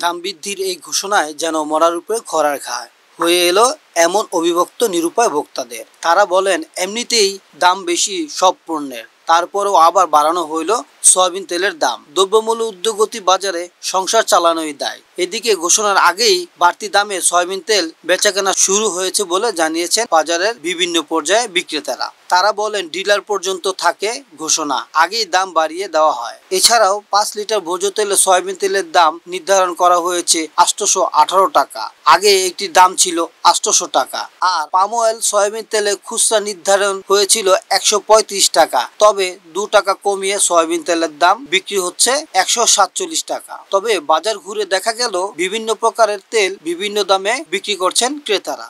দাম বৃদ্ধির এই ঘোষণায় যেন মরার উপরে খড়ার ঘায় হয়ে এলো এমন অবিভক্ত নিরুপায় ভোক্তাদের। তারা বলেন এমনিতেই দাম বেশি সব পণ্যের, তারপরেও আবার বাড়ানো হইল সয়াবিন তেলের দাম। দ্রব্যমূল্য ঊর্ধ্বগতি বাজারে সংসার চালানোই দায়। এদিকে ঘোষণার আগেই বাড়তি দামে সয়াবিন তেল বেচাকেনা শুরু হয়েছে বলে জানিয়েছেন বাজারের বিভিন্ন পর্যায়ে বিক্রেতারা। তারা বলেন ডিলার পর্যন্ত থাকে ঘোষণা, আগেই দাম বাড়িয়ে দেওয়া হয়। এছাড়াও 5 লিটার ভোজ্য তেলে সয়াবিন তেলের দাম নির্ধারণ করা হয়েছে 818 টাকা, আগে একটি দাম ছিল 800 টাকা। আর পাম অয়েল সয়াবিন তেলে খুচরা নির্ধারণ হয়েছিল 135 টাকা, তবে 2 টাকা কমিয়ে সয়াবিন তেলের দাম বিক্রি হচ্ছে 147 টাকা। তবে বাজার ঘুরে দেখা গেল বিভিন্ন প্রকারের তেল বিভিন্ন দামে বিক্রি করছেন ক্রেতারা।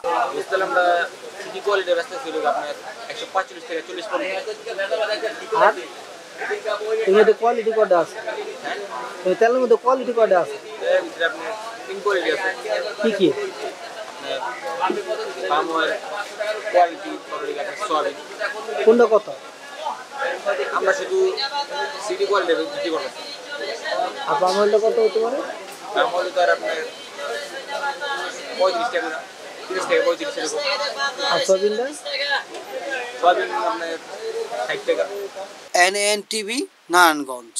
কোয়ালিটি কত আছে? তেলের মধ্যে কোয়ালিটি কত আছে? কি কি? কোনটা কত? আমরা শুধু সিটি কোয়ালিটি বিক্রি করব। আর পাম অয়েলটা কত হতে পারে? পাম অয়েল তো আর আপনার 35 টাকা, 30 টাকা, 35 টাকা। আর সয়াবিনটা? সয়াবিন আপনার 60 টাকা। NN TV, Narayanganj.